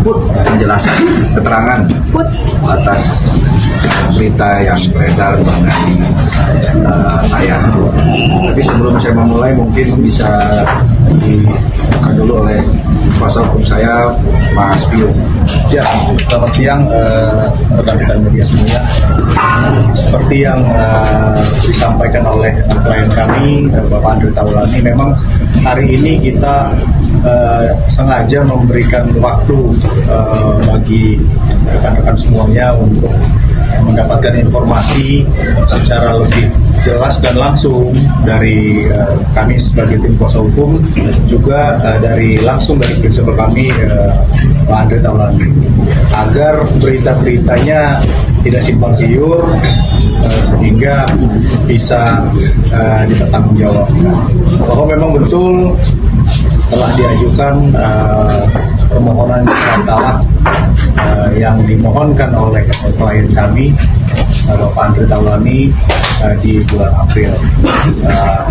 penjelasan keterangan atas berita yang beredar mengenai saya. Tapi sebelum saya memulai mungkin bisa dibuka dulu oleh kuasa hukum saya, Mas Pio. Ya, selamat siang rekan-rekan media semuanya. Seperti yang disampaikan oleh klien kami, Bapak Andre Taulani, memang hari ini kita sengaja memberikan waktu bagi rekan-rekan semuanya untuk mendapatkan informasi secara lebih jelas dan langsung dari kami sebagai tim kuasa hukum, juga langsung dari prinsipal kami, Pak Andre Taulani, agar berita-beritanya tidak simpang siur sehingga bisa dipertanggungjawabkan bahwa memang betul telah diajukan permohonan talak yang dimohonkan oleh klien kami, Bapak Andre Taulani, di bulan April.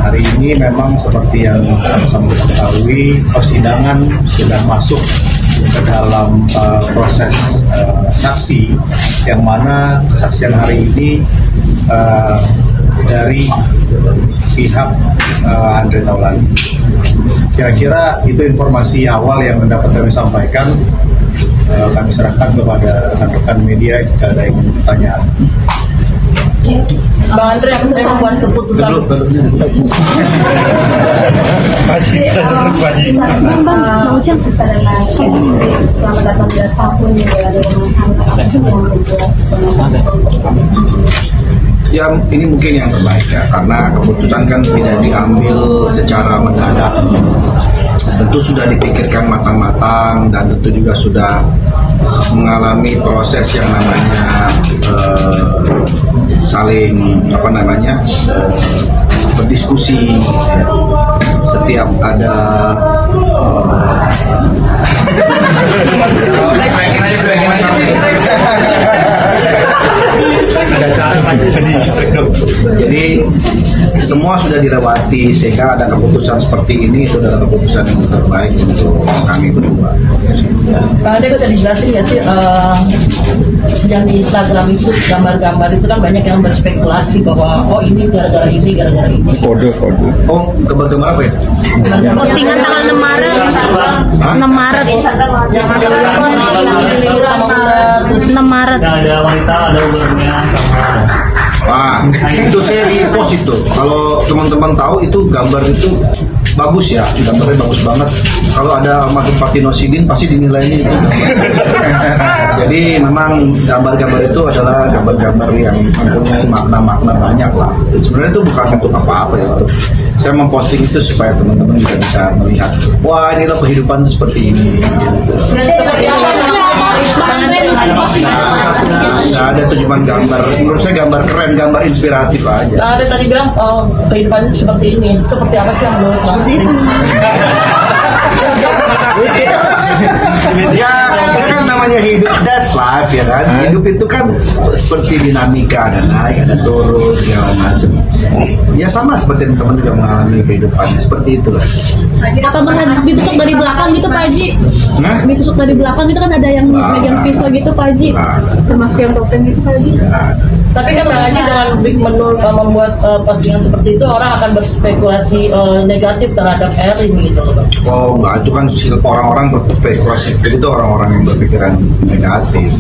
Hari ini memang seperti yang sama-sama kita ketahui, persidangan sudah masuk ke dalam proses saksi, yang mana kesaksian hari ini dari pihak Andre Taulani. Kira-kira itu informasi awal yang dapat kami sampaikan. Kami serahkan kepada rekan-rekan media jika ada yang bertanya. Bang Andre, aku mau membuat keputusan. Bang Ujang adalah istri selama 18 tahun dari Ya, ini mungkin yang terbaik ya, karena keputusan kan tidak diambil secara mendadak. Tentu sudah dipikirkan matang-matang dan tentu juga sudah mengalami proses yang namanya saling berdiskusi. Setiap ada jadi semua sudah dilewati sehingga ada keputusan seperti ini. Itu adalah keputusan yang terbaik untuk kami berdua. Bang Andre, bisa dijelasin nggak sih yang di Instagram itu gambar-gambar itu kan banyak yang berspekulasi bahwa ini gara-gara ini. Kode. Oh, gambar-gambar apa ya? postingan tanggal 6 Maret. 6 Maret. Yang ada dililit sama ular, 6 Maret. Ada wanita, ada ularnya sama. Wah, itu saya repost itu. Kalau teman-teman tahu itu gambar itu bagus ya, gambarnya bagus banget. Kalau ada almarhum Fatinosidin pasti dinilainya itu. Jadi memang gambar-gambar itu adalah gambar-gambar yang mempunyai makna-makna banyak lah. Sebenarnya itu bukan untuk apa-apa ya. Saya memposting itu supaya teman-teman juga bisa melihat, wah inilah kehidupan seperti ini. Nggak ada tuh cuma gambar. Menurut saya gambar keren, gambar inspiratif aja. Bang Andre tadi bilang kehidupannya seperti ini. Seperti apa sih yang menurut Bang Andre? Ya, itu kan namanya hidup, that's life ya kan. Hidup itu kan seperti dinamika, ada naik, ada turun, segala macam. Ya sama seperti teman-teman juga mengalami kehidupannya seperti itu lah. Apa ditusuk dari belakang gitu Pak Haji? Nah? Ditusuk dari belakang itu kan ada yang megang pisau gitu Pak Haji. Termasuk yang topeng gitu Pak Haji. Tapi kan makanya dengan membuat postingan seperti itu orang akan berspekulasi negatif terhadap Erin gitu loh. Oh enggak, itu kan orang-orang berspekulasi itu orang-orang yang berpikiran negatif.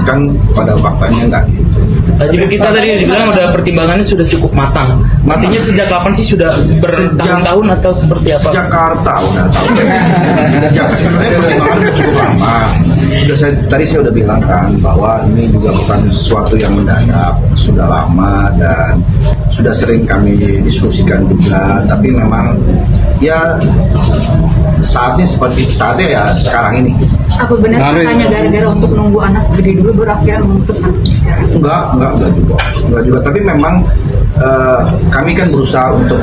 Kan pada faktanya enggak gitu. Jadi kita tadi dibilang udah pertimbangannya sudah cukup matang. Matinya sejak kapan sih, sudah bertahun-tahun atau seperti apa? Sejak Jakarta udah tahu. Sejak sebenarnya pertimbangan cukup lama. Tadi saya udah bilang kan bahwa ini juga bukan sesuatu yang mendadak, sudah lama dan sudah sering kami diskusikan juga. Tapi memang ya saatnya ya sekarang ini. Apa benar hanya gara-gara untuk nunggu anak gede dulu baru akhirnya memutuskan bicara? Enggak juga. Tapi memang kami kan berusaha untuk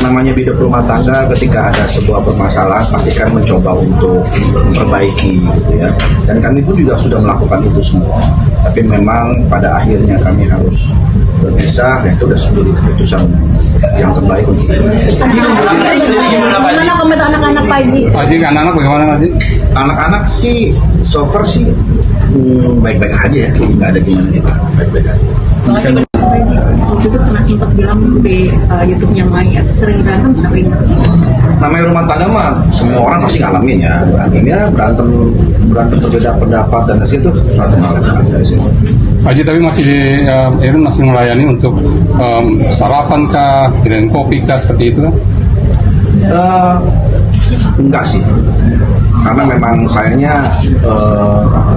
namanya hidup rumah tangga, ketika ada sebuah permasalahan pasti kan mencoba untuk memperbaiki gitu ya. Dan kami pun juga sudah melakukan itu semua. Tapi memang pada akhirnya kami harus berpisah, dan itu sudah menjadi keputusan yang terbaik untuk kita. Gimana komentar anak-anak Pak Haji? Pak Haji, anak-anak bagaimana Pak Haji? Anak-anak sih sih so far sih baik-baik aja ya, nggak ada gimana gitu, baik-baik aja. Waktu itu pernah sempat bilang di YouTube-nya Maya sering berantem sampai Namanya rumah tangga mah semua orang pasti ngalamin ya, berantem berbeda pendapat dan itu suatu hal yang ada sih. Pak Haji, tapi masih Erin masih melayani untuk sarapan kah, kirim kopi kah, seperti itu kan? Enggak sih, karena memang sayangnya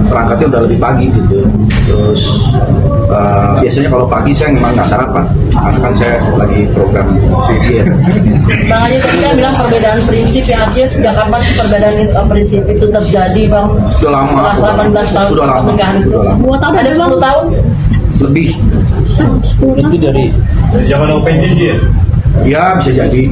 berangkatnya udah lebih pagi gitu. Terus biasanya kalau pagi saya memang nggak sarapan, karena kan saya lagi program diet. Bang Haji tadi kan bilang perbedaan prinsip ya, artinya sejak kapan sih perbedaan prinsip itu terjadi Bang? Sudah lama. Setelah 18 tahun Sudah lama. pernikahan itu. Sudah lama. 2 tahun Ada 10 tahun? Lebih. 10 Itu dari Zaman OpenGG ya? Ya bisa jadi.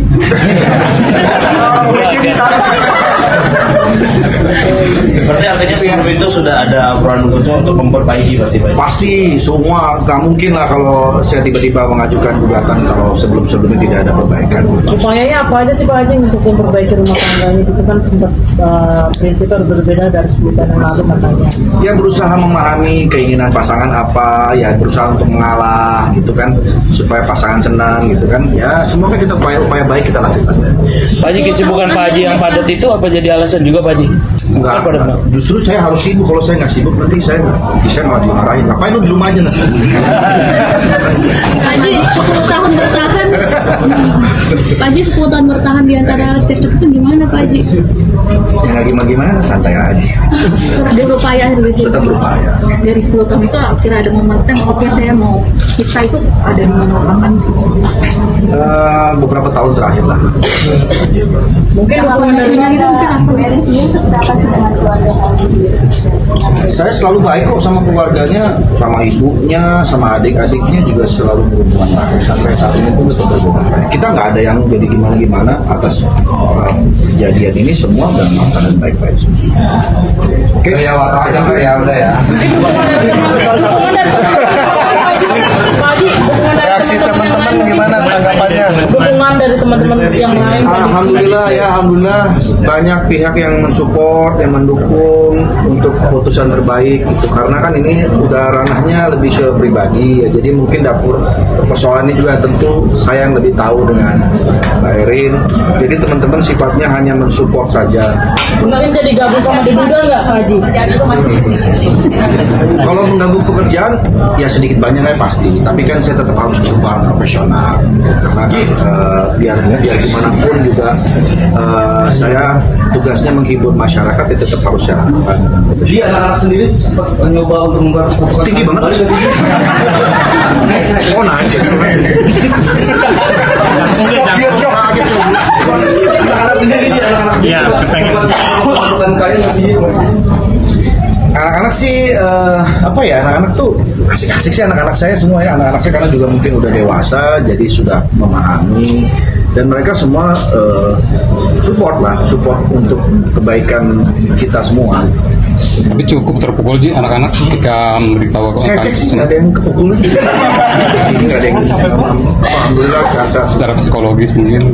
Berarti artinya sebelum itu sudah ada peran khusus untuk memperbaiki berarti Pak? Pasti semua, nggak mungkin lah kalau saya tiba-tiba mengajukan gugatan kalau sebelum-sebelumnya tidak ada perbaikan. Upayanya apa aja sih Pak Haji untuk memperbaiki rumah tangganya? Itu kan sempat prinsipnya berbeda dari 10 tahun yang lalu katanya. Ya berusaha memahami keinginan pasangan apa, ya berusaha untuk mengalah gitu kan, supaya pasangan senang gitu kan. Ya semua kan kita upaya baik kita lakukan. Pak Haji, kesibukan Pak Haji yang padat itu apa jadi alasan juga Pak Haji? Enggak, Padat, Bang? justru saya harus sibuk. Kalau saya nggak sibuk nanti saya malah dimarahin. Ngapain lu di rumah aja nanti? Haji 10 tahun bertahan. Pak Haji 10 tahun bertahan di antara cekcok itu gimana Pak Haji? Ya nggak gimana, santai aja. Berupaya dari situ. Tetap berupaya. dari 10 tahun itu akhirnya ada momen kan oke saya mau kita itu ada momen kapan sih? Beberapa tahun terakhir lah. Mungkin hubungan dari Erin sendiri seberapa sih dengan keluarga kamu sendiri? Saya selalu baik kok sama keluarganya, sama ibunya, sama adik-adiknya juga selalu berhubungan baik. Sampai saat ini pun tetap berhubungan baik. Kita nggak ada yang jadi gimana-gimana atas kejadian ini, semua dalam keadaan baik-baik. Oke. Ya aja ya udah ya. Reaksi teman-teman gimana tanggapannya? dukungan dari teman-teman yang lain. Alhamdulillah ya, alhamdulillah banyak pihak yang mensupport, yang mendukung untuk keputusan terbaik gitu. Karena kan ini udah ranahnya lebih ke pribadi ya. Jadi mungkin dapur persoalan ini juga tentu saya yang lebih tahu dengan Mbak Erin. Jadi teman-teman sifatnya hanya mensupport saja. Mungkin jadi gabung sama Deduda nggak Pak Haji? Kalau mengganggu pekerjaan ya sedikit banyak ya pasti. Tapi kan saya tetap harus berusaha profesional. Karena biar gimana pun juga saya tugasnya menghibur masyarakat ya tetap harus saya lakukan. Dia anak-anak sendiri sempat mencoba untuk mempersiapkan Tinggi banget. Oh naik. anak-anak sendiri dia anak-anak sempat kalian nanti Anak-anak sih apa ya, anak-anak tuh asik-asik sih, anak-anak saya semua ya, anak-anak saya karena juga mungkin udah dewasa jadi sudah memahami dan mereka semua support untuk kebaikan kita semua. Tapi cukup terpukul sih anak-anak ketika memberitahu Saya cek sih nggak ada yang kepukul. Ini nggak ada yang alhamdulillah sehat-sehat. secara psikologis mungkin.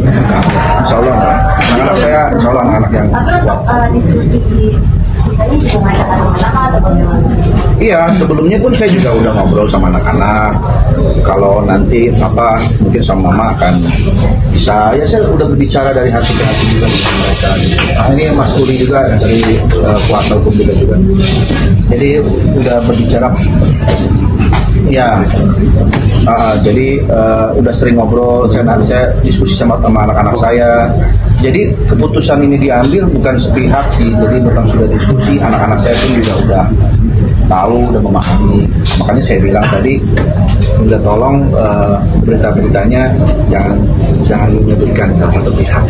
Insya Allah enggak. Anak-anak saya insya Allah anak-anak yang Tapi untuk diskusi misalnya juga ngajak anak-anak atau bagaimana? Iya, sebelumnya pun saya juga udah ngobrol sama anak-anak. Kalau nanti apa mungkin sama mama akan bisa, ya saya udah berbicara dari hati ke hati juga dengan mereka. Nah, ini Mas Kuli juga dari kuasa hukum juga. Jadi udah berbicara. Ya, jadi udah sering ngobrol. Saya diskusi sama anak-anak saya. Jadi keputusan ini diambil bukan sepihak sih. Jadi memang sudah diskusi. Anak-anak saya pun juga udah tahu, udah memahami. Makanya saya bilang tadi, udah tolong berita-beritanya jangan menyebutkan salah satu pihak.